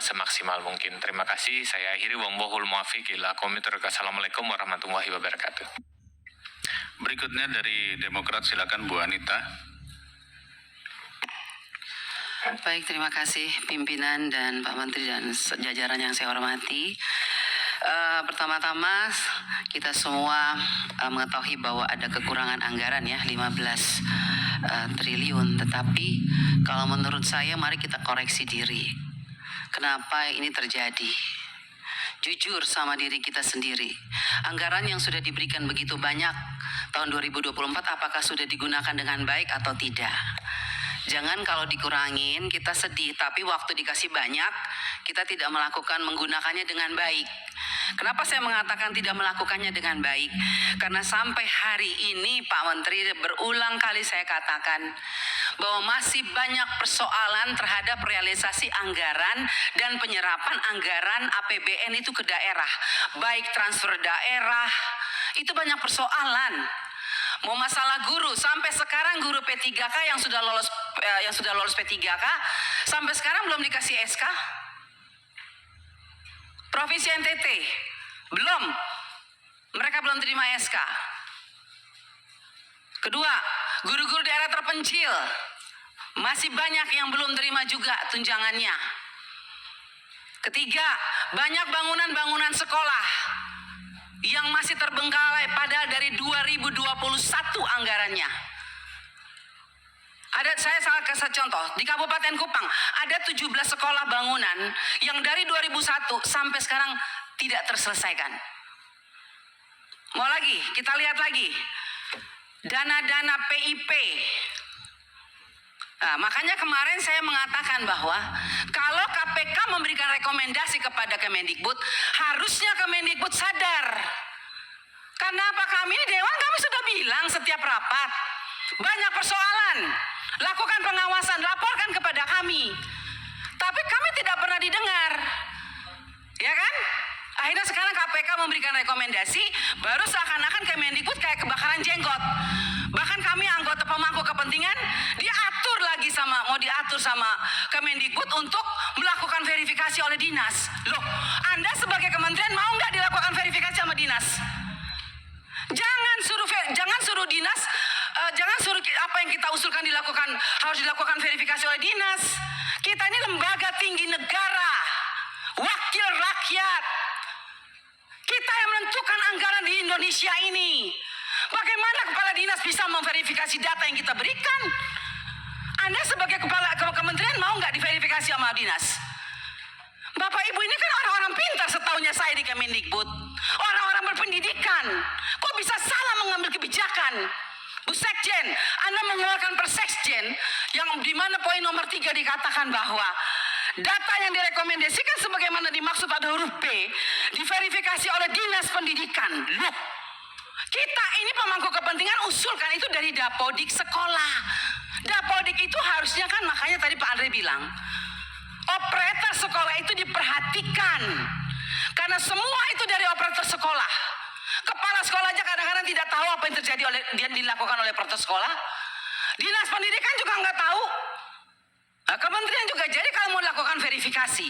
semaksimal mungkin. Terima kasih. Saya akhiri wongbohul muafiq ila komiter. Assalamualaikum warahmatullahi wabarakatuh. Berikutnya dari Demokrat, silakan Bu Anita. Baik, terima kasih pimpinan dan Pak Menteri dan jajaran yang saya hormati. Pertama-tama kita semua mengetahui bahwa ada kekurangan anggaran ya 15 triliun. Tetapi kalau menurut saya mari kita koreksi diri. Kenapa ini terjadi? Jujur sama diri kita sendiri. Anggaran yang sudah diberikan begitu banyak tahun 2024 apakah sudah digunakan dengan baik atau tidak? Jangan kalau dikurangin kita sedih, tapi waktu dikasih banyak kita tidak menggunakannya dengan baik. Kenapa saya mengatakan tidak melakukannya dengan baik? Karena sampai hari ini Pak Menteri berulang kali saya katakan bahwa masih banyak persoalan terhadap realisasi anggaran dan penyerapan anggaran APBN itu ke daerah. Baik transfer daerah, itu banyak persoalan. Mau masalah guru, sampai sekarang guru P3K yang sudah lolos P3K sampai sekarang belum dikasih SK. Provinsi NTT belum, mereka belum terima SK. Kedua, guru-guru daerah terpencil masih banyak yang belum terima juga tunjangannya. Ketiga, banyak bangunan-bangunan sekolah yang masih terbengkalai padahal dari 2021 anggarannya. Saya salah kasih contoh, di Kabupaten Kupang ada 17 sekolah bangunan yang dari 2001 sampai sekarang tidak terselesaikan. Mau lagi, kita lihat lagi. Dana-dana PIP. Nah, makanya kemarin saya mengatakan bahwa kalau KPK memberikan rekomendasi kepada Kemendikbud, harusnya Kemendikbud sadar. Karena apa, kami di Dewan kami sudah bilang setiap rapat, banyak persoalan, lakukan pengawasan, laporkan kepada kami. Tapi kami tidak pernah didengar. Ya kan? Akhirnya sekarang KPK memberikan rekomendasi, baru seakan-akan Kemendikbud kayak kebakaran jenggot. Bahkan kami anggota pemangku kepentingan mau diatur sama Kemendikbud untuk melakukan verifikasi oleh dinas. Loh, Anda sebagai kementerian mau nggak dilakukan verifikasi sama dinas? Jangan suruh dinas, jangan suruh apa yang kita usulkan harus dilakukan verifikasi oleh dinas. Kita ini lembaga tinggi negara, wakil rakyat. Kita yang menentukan anggaran di Indonesia ini. Bagaimana kepala dinas bisa memverifikasi data yang kita berikan? Anda sebagai kepala kementerian mau nggak diverifikasi sama dinas? Bapak Ibu ini kan orang-orang pintar setahunya saya di Kemendikbud. Orang-orang berpendidikan. Kok bisa salah mengambil kebijakan? Bu Sekjen, Anda mengeluarkan Persekjen yang di mana poin nomor 3 dikatakan bahwa data yang direkomendasikan sebagaimana dimaksud pada huruf B diverifikasi oleh Dinas Pendidikan. Loh, kita ini pemangku kepentingan usulkan itu dari Dapodik sekolah. Dapodik itu harusnya kan, makanya tadi Pak Andre bilang, operator sekolah itu diperhatikan. Karena semua itu dari operator sekolah. Kepala sekolah aja kadang-kadang tidak tahu apa yang terjadi yang dilakukan oleh operator sekolah. Dinas pendidikan juga nggak tahu. Nah, kementerian juga. Jadi kalau mau lakukan verifikasi,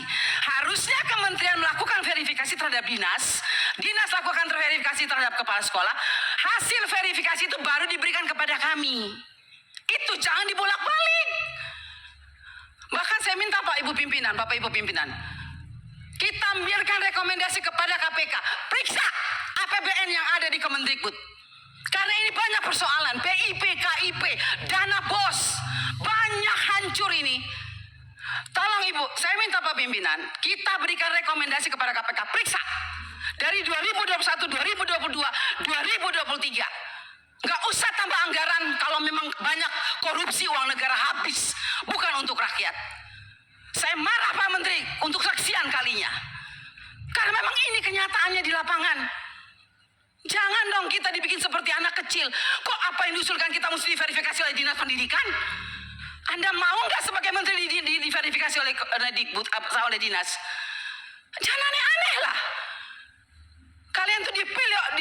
harusnya kementerian melakukan verifikasi terhadap dinas, dinas lakukan verifikasi terhadap kepala sekolah, hasil verifikasi itu baru diberikan kepada kami. Itu jangan dibolak-balik. Bahkan saya minta Bapak Ibu pimpinan, kita ambilkan rekomendasi kepada KPK, periksa APBN yang ada di Kemendikbud. Karena ini banyak persoalan, PIP, KIP, dana BOS, banyak hancur ini. Tolong Ibu, saya minta Pak Pimpinan, kita berikan rekomendasi kepada KPK, periksa dari 2021, 2022, 2023. Nggak usah tambah anggaran kalau memang banyak korupsi uang negara habis, bukan untuk rakyat. Saya marah Pak Menteri untuk sekian kalinya. Karena memang ini kenyataannya di lapangan. Jangan dong kita dibikin seperti anak kecil. Kok apa yang diusulkan kita mesti diverifikasi oleh Dinas Pendidikan? Anda mau nggak sebagai menteri diverifikasi oleh Dikbud oleh dinas? Jangan aneh-aneh lah. Kalian tuh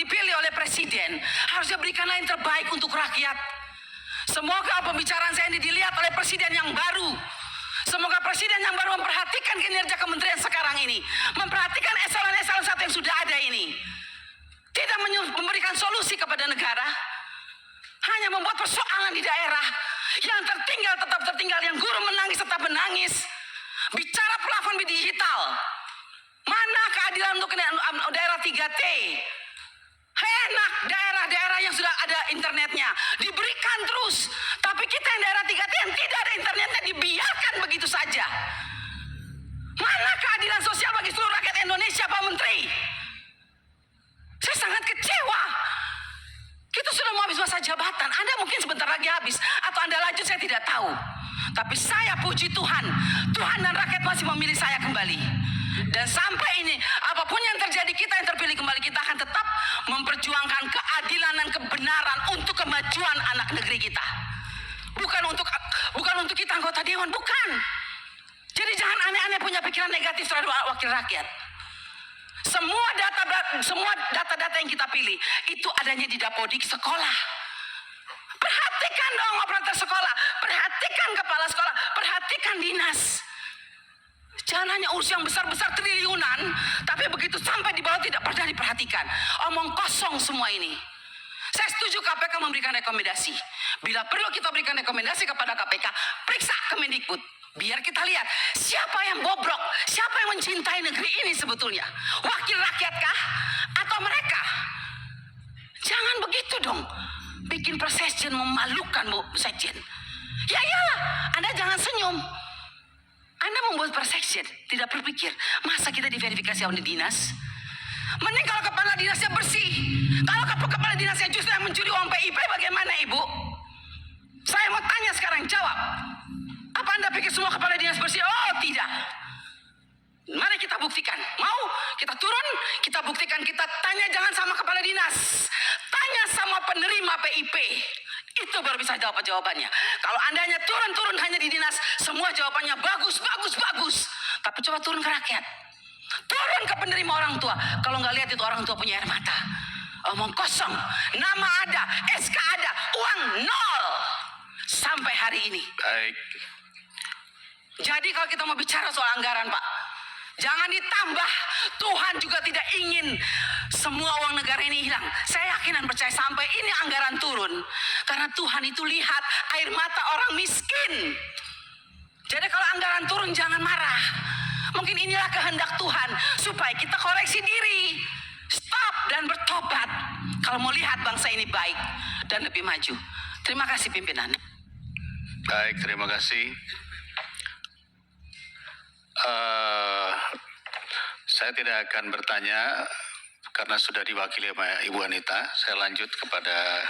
dipilih oleh presiden, harusnya berikanlah yang terbaik untuk rakyat. Semoga pembicaraan saya ini dilihat oleh presiden yang baru. Semoga presiden yang baru memperhatikan kinerja kementerian sekarang. ini, memperhatikan eselon-eselon 1 yang sudah ada ini. Tidak memberikan solusi kepada negara, hanya membuat persoalan di daerah. Yang tertinggal tetap tertinggal, yang guru menangis tetap menangis. Bicara plafon digital, mana keadilan untuk daerah 3T? Enak daerah-daerah yang sudah ada internetnya diberikan terus, tapi kita yang daerah 3T yang tidak ada internetnya dibiarkan begitu saja. Mana keadilan sosial bagi seluruh rakyat Indonesia, Pak Menteri? Saya sangat kecewa. Kita sudah mau habis masa jabatan. Anda mungkin sebentar lagi habis, atau Anda lanjut, saya tidak tahu. Tapi saya puji Tuhan, Tuhan dan rakyat masih memilih saya kembali. Dan sampai ini, apapun yang terjadi, kita yang terpilih kembali, kita akan tetap memperjuangkan keadilan dan kebenaran untuk kemajuan anak negeri kita. Bukan untuk kita anggota dewan, bukan. Jadi jangan aneh-aneh punya pikiran negatif terhadap wakil rakyat. Semua data-data yang kita pilih itu adanya di Dapodik sekolah. Perhatikan dong operator sekolah, perhatikan kepala sekolah, perhatikan dinas. Jangan hanya urus yang besar-besar triliunan, tapi begitu sampai di bawah tidak pernah diperhatikan. Omong kosong semua ini. Saya setuju KPK memberikan rekomendasi. Bila perlu kita berikan rekomendasi kepada KPK, periksa Kemendikbud. Biar kita lihat siapa yang bobrok, siapa yang mencintai negeri ini sebetulnya. Wakil rakyatkah atau mereka? Jangan begitu dong. Bikin persejen memalukan, Bu Sekjen. Ya iyalah, Anda jangan senyum. Anda membuat persejen, tidak berpikir, masa kita diverifikasi oleh dinas? Mending kalau kepala dinasnya bersih. Kalau kepala dinasnya justru yang mencuri uang PIP, bagaimana Ibu? Saya mau tanya sekarang, jawab. Apa Anda pikir semua kepala dinas bersih? Oh tidak. Mari kita buktikan. Mau kita turun, kita buktikan, kita tanya jangan sama kepala dinas. Tanya sama penerima PIP. Itu baru bisa jawab jawabannya. Kalau Anda hanya turun hanya di dinas, semua jawabannya bagus. Tapi coba turun ke rakyat. Turun ke penerima orang tua. Kalau nggak lihat itu orang tua punya air mata. Omong kosong. Nama ada, SK ada, uang nol. Sampai hari ini. Baik. Jadi kalau kita mau bicara soal anggaran, Pak, jangan ditambah. Tuhan juga tidak ingin semua uang negara ini hilang. Saya yakin dan percaya sampai ini anggaran turun. Karena Tuhan itu lihat air mata orang miskin. Jadi kalau anggaran turun jangan marah. Mungkin inilah kehendak Tuhan supaya kita koreksi diri. Stop dan bertobat. Kalau mau lihat bangsa ini baik dan lebih maju. Terima kasih pimpinan. Baik, terima kasih. Saya tidak akan bertanya karena sudah diwakili oleh Ibu Anita. Saya lanjut kepada